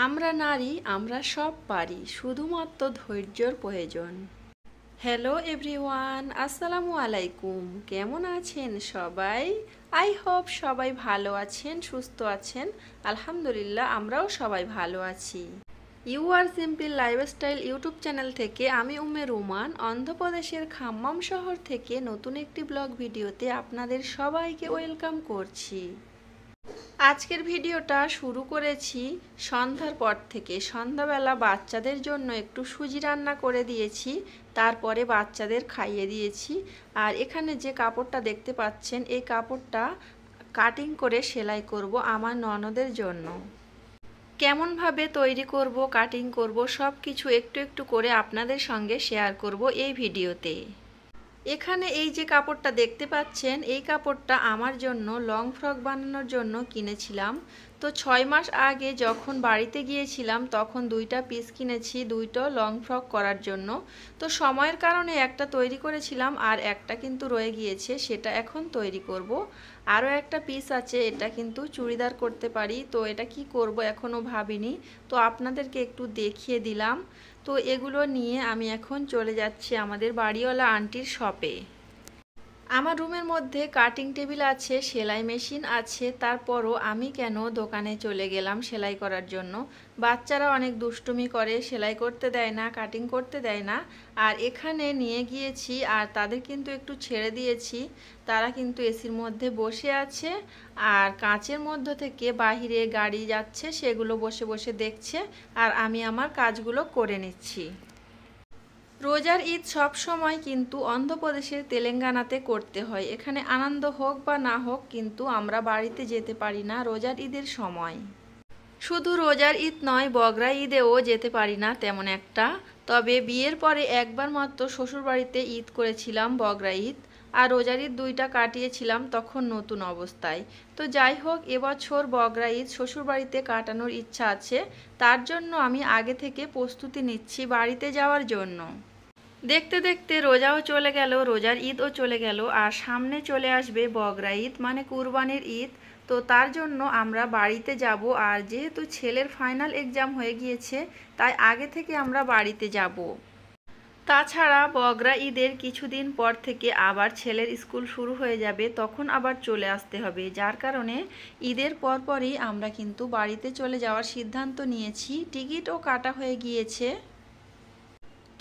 আমরা নারী, আমরা সব পারি, শুধুমাত্র ধৈর্যের প্রয়োজন। হ্যালো এভরিওয়ান, আসসালামু আলাইকুম। কেমন আছেন সবাই? আই হোপ সবাই ভালো আছেন, সুস্থ আছেন। আলহামদুলিল্লাহ, আমরাও সবাই ভালো আছি। You are simple lifestyle YouTube channel থেকে আমি উম্মে রুমান অন্ধ্রপ্রদেশের খাম্মাম শহর থেকে নতুন একটি ব্লগ ভিডিওতে আপনাদের সবাইকে ওয়েলকাম করছি। আজকের ভিডিওটা শুরু করেছি সন্ধ্যার পর থেকে। সন্ধ্যাবেলা বাচ্চাদের জন্য একটু সুজি রান্না করে দিয়েছি, তারপরে বাচ্চাদের খাইয়ে দিয়েছি। আর এখানে যে কাপড়টা দেখতে পাচ্ছেন, এই কাপড়টা কাটিং করে সেলাই করব আমার ননদের জন্য। কেমনভাবে তৈরি করব, কাটিং করব, সব কিছু একটু একটু করে আপনাদের সঙ্গে শেয়ার করব এই ভিডিওতে। এখানে এই যে কাপড়টা দেখতে পাচ্ছেন, এই কাপড়টা আমার জন্য লং ফ্রক বানানোর জন্য কিনেছিলাম। তো 6 মাস আগে যখন বাড়িতে গিয়েছিলাম তখন 2টা পিস কিনেছি, 2টো লং ফ্রক করার জন্য। তো সময়ের কারণে একটা তৈরি করেছিলাম আর একটা কিন্তু রয়ে গিয়েছে, সেটা এখন তৈরি করব। আরও একটা পিস আছে, এটা কিন্তু চুড়িদার করতে পারি। তো এটা কি করব এখনও ভাবিনি, তো আপনাদেরকে একটু দেখিয়ে দিলাম। তো এগুলো নিয়ে আমি এখন চলে যাচ্ছি আমাদের বাড়িওয়ালা আন্টির শপে। আমার রুমের মধ্যে কাটিং টেবিল আছে, সেলাই মেশিন আছে, তারপরও আমি কেন দোকানে চলে গেলাম সেলাই করার জন্য। বাচ্চারা অনেক দুষ্টুমি করে, সেলাই করতে দেয় না, কাটিং করতে দেয় না। আর এখানে নিয়ে গিয়েছি আর তাদের কিন্তু একটু ছেড়ে দিয়েছি। তারা কিন্তু এসির মধ্যে বসে আছে আর কাঁচের মধ্য থেকে বাহিরে গাড়ি যাচ্ছে, সেগুলো বসে বসে দেখছে আর আমি আমার কাজগুলো করে নিচ্ছি। রোজার ঈদ সব সময় কিন্তু অন্ধ্রপ্রদেশের তেলেঙ্গানাতে করতে হয়। এখানে আনন্দ হোক বা না হোক, কিন্তু আমরা বাড়িতে যেতে পারি না রোজার ঈদের সময়। শুধু রোজার ঈদ নয়, বগরা ঈদেও যেতে পারি না তেমন একটা। তবে বিয়ের পরে একবার মাত্র শ্বশুরবাড়িতে ঈদ করেছিলাম, বগরা ঈদ। আর রোজার ঈদ 2টা কাটিয়েছিলাম তখন নতুন অবস্থায়। তো যাই হোক, এবছর বগরা ঈদ শ্বশুরবাড়িতে কাটানোর ইচ্ছা আছে। তার জন্য আমি আগে থেকে প্রস্তুতি নিচ্ছি বাড়িতে যাওয়ার জন্য। দেখতে দেখতে রোজাও চলে গেল, রোজার ঈদও চলে গেল, আর সামনে চলে আসবে বগরা ঈদ মানে কুরবানির ঈদ। তো তার জন্য আমরা বাড়িতে যাব। আর যেহেতু ছেলের ফাইনাল এক্সাম হয়ে গিয়েছে, তাই আগে থেকে আমরা বাড়িতে যাব। তাছাড়া বগরা ঈদের কিছুদিন পর থেকে আবার ছেলের স্কুল শুরু হয়ে যাবে, তখন আবার চলে আসতে হবে। যার কারণে ঈদের পরপরই আমরা কিন্তু বাড়িতে চলে যাওয়ার সিদ্ধান্ত নিয়েছি। টিকিটও কাটা হয়ে গিয়েছে।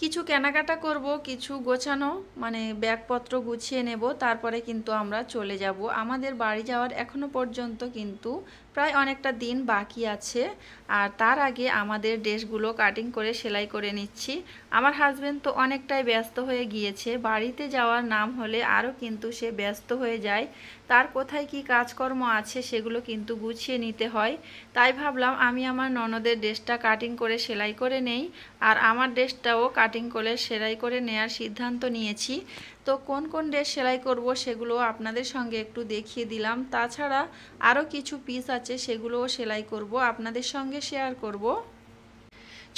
কিছু কেনাকাটা করব, কিছু গোছানো মানে ব্যাগপত্র গুছিয়ে নেব, তারপরে কিন্তু আমরা চলে যাব। আমাদের বাড়ি যাওয়ার এখনো পর্যন্ত কিন্তু প্রায় অনেকটা দিন বাকি আছে। আর তার আগে আমাদের ড্রেসগুলো কাটিং করে সেলাই করে নিচ্ছি। আমার হাজবেন্ড তো অনেকটাই ব্যস্ত হয়ে গিয়েছে, বাড়িতে যাওয়ার নাম হলে আরও কিন্তু সে ব্যস্ত হয়ে যায়। তার কোথায় কি কাজকর্ম আছে সেগুলো কিন্তু গুছিয়ে নিতে হয়। তাই ভাবলাম আমি আমার ননদের ড্রেসটা কাটিং করে সেলাই করে নেই, আর আমার ড্রেসটাও কাটিং করে সেলাই করে নেওয়ার সিদ্ধান্ত নিয়েছি। তো কোন কোন ড্রেস সেলাই করব সেগুলো আপনাদের সঙ্গে একটু দেখিয়ে দিলাম। তাছাড়া আরও কিছু পিস আছে, সেগুলোও সেলাই করব, আপনাদের সঙ্গে শেয়ার করব।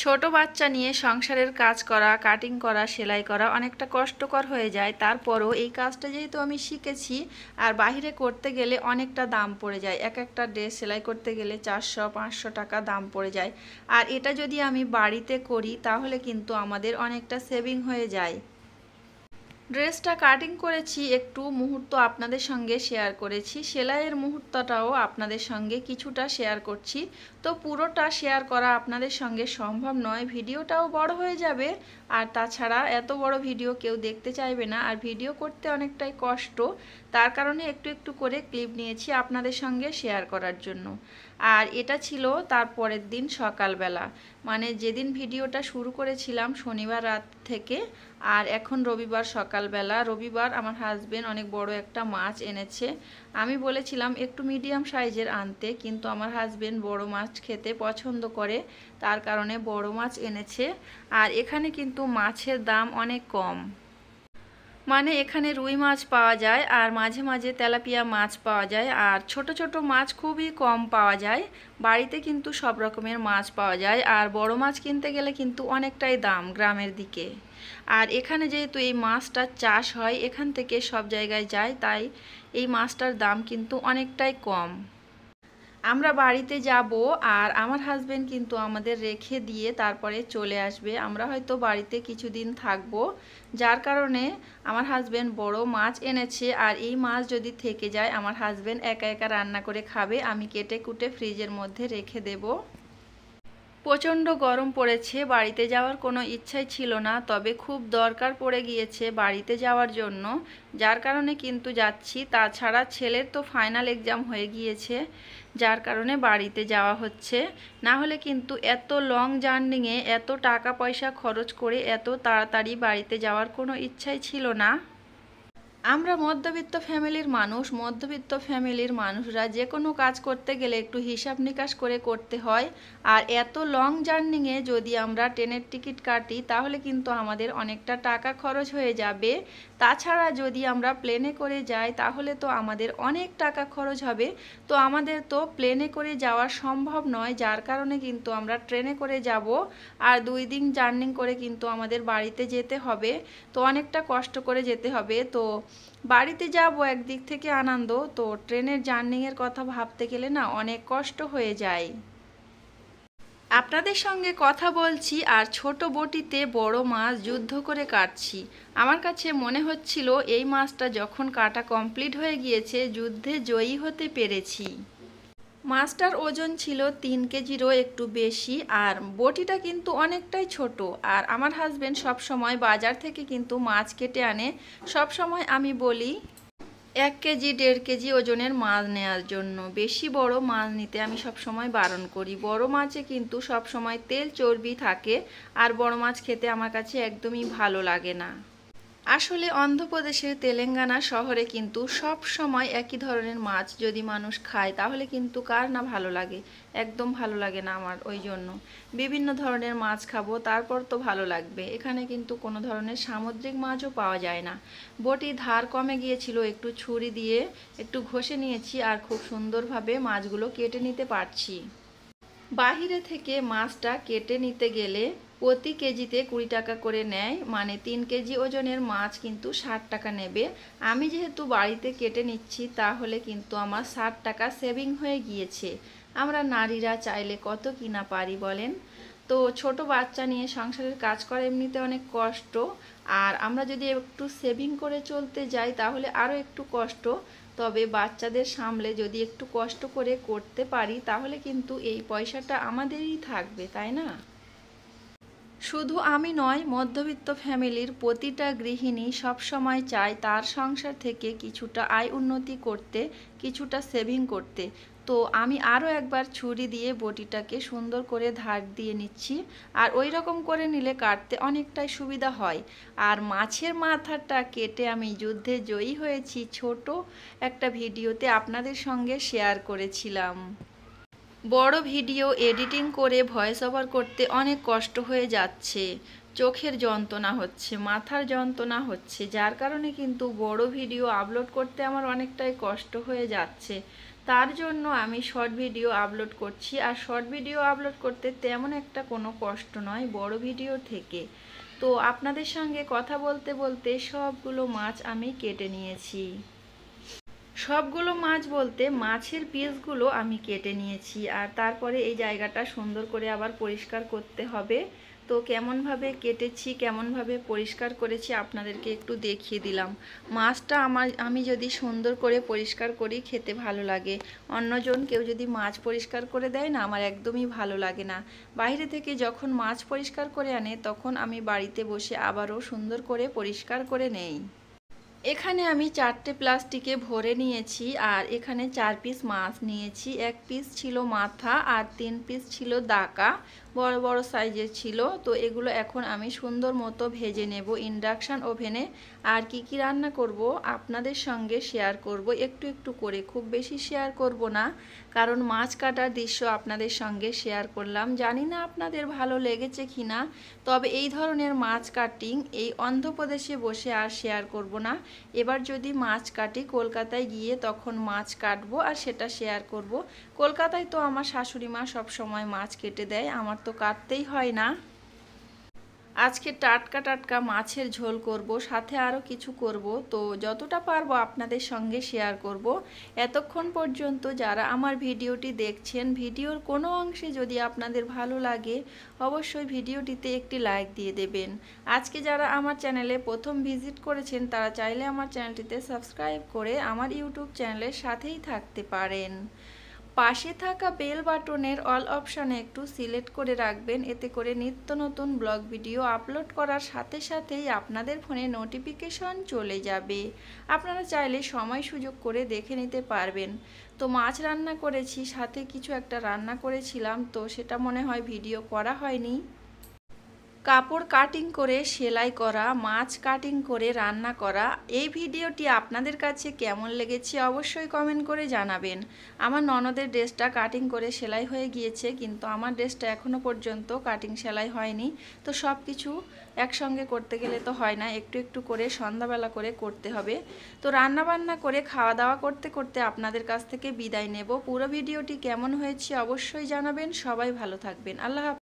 ছোট বাচ্চা নিয়ে সংসারের কাজ করা, কাটিং করা, সেলাই করা অনেকটা কষ্টকর হয়ে যায়। তারপরও এই কাজটা যেহেতু আমি শিখেছি, আর বাইরে করতে গেলে অনেকটা দাম পড়ে যায়। এক একটা ড্রেস সেলাই করতে গেলে 400-500 টাকা দাম পড়ে যায়। আর এটা যদি আমি বাড়িতে করি তাহলে কিন্তু আমাদের অনেকটা সেভিং হয়ে যায়। ড্রেসটা কাটিং করেছি, একটু মুহূর্ত আপনাদের সঙ্গে শেয়ার করেছি, সেলাইয়ের মুহূর্তটাও আপনাদের সঙ্গে কিছুটা শেয়ার করছি। তো পুরোটা শেয়ার করা আপনাদের সঙ্গে সম্ভব নয়, ভিডিওটাও বড় হয়ে যাবে। আর তাছাড়া এত বড় ভিডিও কেউ দেখতে চাইবে না, আর ভিডিও করতে অনেকটাই কষ্ট। তার কারণে একটু একটু করে ক্লিপ নিয়েছি আপনাদের সঙ্গে শেয়ার করার জন্য। আর এটা ছিল তার পরের দিন সকালবেলা, মানে যেদিন ভিডিওটা শুরু করেছিলাম শনিবার রাত থেকে। আর এখন রবিবার সকালবেলা। রবিবার আমার হাজবেন্ড অনেক বড় একটা মাছ এনেছে। আমি বলেছিলাম একটু মিডিয়াম সাইজের আনতে, কিন্তু আমার হাজবেন্ড বড় মাছ খেতে পছন্দ করে, তার কারণে বড় মাছ এনেছে। আর এখানে কিন্তু মাছের দাম অনেক কম। মানে এখানে রুই মাছ পাওয়া যায় আর মাঝে মাঝে তেলাপিয়া মাছ পাওয়া যায়, আর ছোট ছোট মাছ খুবই কম পাওয়া যায়। বাড়িতে কিন্তু সব রকমের মাছ পাওয়া যায়, আর বড় মাছ কিনতে গেলে কিন্তু অনেকটাই দাম গ্রামের দিকে। আর এখানে যেহেতু এই মাছটার চাষ হয়, এখান থেকে সব জায়গায় যায়, তাই এই মাছটার দাম কিন্তু অনেকটাই কম। আমরা বাড়িতে যাব আর আমার হাজবেন্ড কিন্তু আমাদের রেখে দিয়ে তারপরে চলে আসবে। আমরা হয়তো বাড়িতে কিছুদিন থাকব, যার কারণে আমার হাজবেন্ড বড় মাছ এনেছে। আর এই মাছ যদি থেকে যায় আমার হাজবেন্ড একা একা রান্না করে খাবে, আমি কেটে কুটে ফ্রিজের মধ্যে রেখে দেব। প্রচণ্ড গরম পড়েছে, বাড়িতে যাওয়ার কোনো ইচ্ছাই ছিল না, তবে খুব দরকার পড়ে গিয়েছে বাড়িতে যাওয়ার জন্য, যার কারণে কিন্তু যাচ্ছি। তাছাড়া ছেলের তো ফাইনাল এক্সাম হয়ে গিয়েছে, যার কারণে বাড়িতে যাওয়া হচ্ছে। না হলে কিন্তু এত লং জার্নিংয়ে এত টাকা পয়সা খরচ করে এত তাড়াতাড়ি বাড়িতে যাওয়ার কোনো ইচ্ছাই ছিল না। আমরা মধ্যবিত্ত ফ্যামিলির মানুষ, মধ্যবিত্ত ফ্যামিলির মানুষরা যে কোনো কাজ করতে গেলে একটু হিসাব নিকাশ করে করতে হয়। আর এত লং জার্নিংয়ে যদি আমরা ট্রেনের টিকিট কাটি তাহলে কিন্তু আমাদের অনেকটা টাকা খরচ হয়ে যাবে। তাছাড়া যদি আমরা প্লেনে করে যাই তাহলে তো আমাদের অনেক টাকা খরচ হবে। তো আমাদের তো প্লেনে করে যাওয়া সম্ভব নয়, যার কারণে কিন্তু আমরা ট্রেনে করে যাব। আর 2 দিন জার্নি করে কিন্তু আমাদের বাড়িতে যেতে হবে, তো অনেকটা কষ্ট করে যেতে হবে। তো বাড়িতে যাব একদিক থেকে আনন্দ, তো ট্রেনের জার্নিংয়ের কথা ভাবতে গেলে না অনেক কষ্ট হয়ে যায়। আপনাদের সঙ্গে কথা বলছি আর ছোট বটিতে বড় মাছ যুদ্ধ করে কাটছি। আমার কাছে মনে হচ্ছিল এই মাছটা যখন কাটা কমপ্লিট হয়ে গিয়েছে যুদ্ধে জয়ী হতে পেরেছি। মাছটার ওজন ছিল 3 কেজিরও একটু বেশি, আর বটিটা কিন্তু অনেকটাই ছোট। আর আমার হাজবেন্ড সব সময় বাজার থেকে কিন্তু মাছ কেটে আনে। সব সময় আমি বলি 1 কেজি 1.5 কেজি ওজনের মাছ নেওয়ার জন্য, বেশি বড় মাছ নিতে আমি সব সময় বারণ করি। বড় মাছে কিন্তু সব সময় তেল চর্বি থাকে, আর বড় মাছ খেতে আমার কাছে একদমই ভালো লাগে না। আসলে অন্ধ্রপ্রদেশের তেলেঙ্গানা শহরে কিন্তু সব সময় একই ধরনের মাছ যদি মানুষ খায় তাহলে কিন্তু কার না ভালো লাগে। একদম ভালো লাগে না আমার, ওই জন্য বিভিন্ন ধরনের মাছ খাবো, তারপর তো ভালো লাগবে। এখানে কিন্তু কোনো ধরনের সামুদ্রিক মাছও পাওয়া যায় না। বটি ধার কমে গিয়েছিল, একটু ছুরি দিয়ে একটু ঘষে নিয়েছি আর খুব সুন্দরভাবে মাছগুলো কেটে নিতে পারছি। বাহিরে থেকে মাছটা কেটে নিতে গেলে প্রতি কেজিতে 20 টাকা করে নেয়, মানে 3 কেজি ওজনের মাছ কিন্তু 60 টাকা নেবে। আমি যেহেতু বাড়িতে কেটে নিচ্ছি তাহলে কিন্তু আমার 60 টাকা সেভিং হয়ে গিয়েছে। আমরা নারীরা চাইলে কত কি না পারি বলেন। তো ছোট বাচ্চা নিয়ে সংসারের কাজ করা এমনিতে অনেক কষ্ট, আর আমরা যদি একটু সেভিং করে চলতে যাই তাহলে আরও একটু কষ্ট। তবে বাচ্চাদের সামলে যদি একটু কষ্ট করে করতে পারি তাহলে কিন্তু এই পয়সাটা আমাদেরই থাকবে, তাই না? শুধু আমি নয়, মধ্যবিত্ত ফ্যামিলির প্রতিটা গৃহিণী সবসময় চায় তার সংসার থেকে কিছুটা আয় উন্নতি করতে, কিছুটা সেভিং করতে। তো আমি আরও একবার ছুরি দিয়ে বটিটাকে সুন্দর করে ধার দিয়ে নিচ্ছি, আর ওই রকম করে নিলে কাটতে অনেকটাই সুবিধা হয়। আর মাছের মাথাটা কেটে আমি যুদ্ধে জয়ী হয়েছি ছোট একটা ভিডিওতে আপনাদের সঙ্গে শেয়ার করেছিলাম। বড় ভিডিও এডিটিং করে ভয়েস ওভার করতে অনেক কষ্ট হয়ে যাচ্ছে, চোখের যন্ত্রণা হচ্ছে, মাথার যন্ত্রণা হচ্ছে, যার কারণে কিন্তু বড় ভিডিও আপলোড করতে আমার অনেকটাই কষ্ট হয়ে যাচ্ছে। তার জন্য আমি শর্ট ভিডিও আপলোড করছি, আর শর্ট ভিডিও আপলোড করতে তেমন একটা কোনো কষ্ট নয় বড় ভিডিও থেকে। তো আপনাদের সঙ্গে কথা বলতে বলতে সবগুলো মাছ আমি কেটে নিয়েছি। সবগুলো মাছ বলতে মাছের পিসগুলো আমি কেটে নিয়েছি, আর তারপরে এই জায়গাটা সুন্দর করে আবার পরিষ্কার করতে হবে। তো কেমনভাবে কেটেছি, কেমনভাবে পরিষ্কার করেছি আপনাদেরকে একটু দেখিয়ে দিলাম। মাছটা আমি যদি সুন্দর করে পরিষ্কার করি খেতে ভালো লাগে। অন্যজন কেউ যদি মাছ পরিষ্কার করে দেয় না, আমার একদমই ভালো লাগে না। বাইরে থেকে যখন মাছ পরিষ্কার করে আনে তখন আমি বাড়িতে বসে আবারও সুন্দর করে পরিষ্কার করে নেই। এখানে আমি 4টে প্লাস্টিকে ভরে নিয়েছি আর এখানে 4 পিস মাছ নিয়েছি। 1 পিস ছিল মাথা আর 3 পিস ছিল দাকা, বড় বড় সাইজের ছিল। তো এগুলো এখন আমি সুন্দর মতো ভেজে নেব ইন্ডাকশান ওভেনে। আর কি কি রান্না করব আপনাদের সঙ্গে শেয়ার করব একটু একটু করে, খুব বেশি শেয়ার করব না, কারণ মাছ কাটার দৃশ্য আপনাদের সঙ্গে শেয়ার করলাম। জানি না আপনাদের ভালো লেগেছে কিনা, তবে এই ধরনের মাছ কাটিং এই অন্ধ্রপ্রদেশে বসে আর শেয়ার করব না। এবার যদি মাছ কাটি কলকাতায় গিয়ে তখন মাছ কাটবো আর সেটা শেয়ার করব। কলকাতায় তো আমার শাশুড়ি মা সব সময় মাছ কেটে দেয়, আমার তো কাটতেই হয় না। আজকে টাটকা টাটকা মাছের ঝোল করব, সাথে আরও কিছু করব, তো যতটা পারবো আপনাদের সঙ্গে শেয়ার করব। এতক্ষণ পর্যন্ত যারা আমার ভিডিওটি দেখছেন, ভিডিওর কোনো অংশে যদি আপনাদের ভালো লাগে অবশ্যই ভিডিওটিতে একটি লাইক দিয়ে দেবেন। আজকে যারা আমার চ্যানেলে প্রথম ভিজিট করেছেন তারা চাইলে আমার চ্যানেলটিতে সাবস্ক্রাইব করে আমার ইউটিউব চ্যানেলের সাথেই থাকতে পারেন। পাশে থাকা বেল বাটনের অল অপশানে একটু সিলেক্ট করে রাখবেন, এতে করে নিত্য নতুন ব্লগ ভিডিও আপলোড করার সাথে সাথেই আপনাদের ফোনে নোটিফিকেশন চলে যাবে। আপনারা চাইলে সময় সুযোগ করে দেখে নিতে পারবেন। তো মাছ রান্না করেছি, সাথে কিছু একটা রান্না করেছিলাম, তো সেটা মনে হয় ভিডিও করা হয়নি। কাপড় কাটিং করে সেলাই করা, মাছ কাটিং করে রান্না করা, এই ভিডিওটি আপনাদের কাছে কেমন লেগেছে অবশ্যই কমেন্ট করে জানাবেন। আমার ননদের ড্রেসটা কাটিং করে সেলাই হয়ে গিয়েছে, কিন্তু আমার ড্রেসটা এখনও পর্যন্ত কাটিং সেলাই হয়নি। তো সব কিছু একসঙ্গে করতে গেলে তো হয় না, একটু একটু করে সন্ধ্যাবেলা করে করতে হবে। তো রান্না বান্না করে খাওয়া দাওয়া করতে করতে আপনাদের কাছ থেকে বিদায় নেব। পুরো ভিডিওটি কেমন হয়েছে অবশ্যই জানাবেন। সবাই ভালো থাকবেন। আল্লাহ হাফেজ।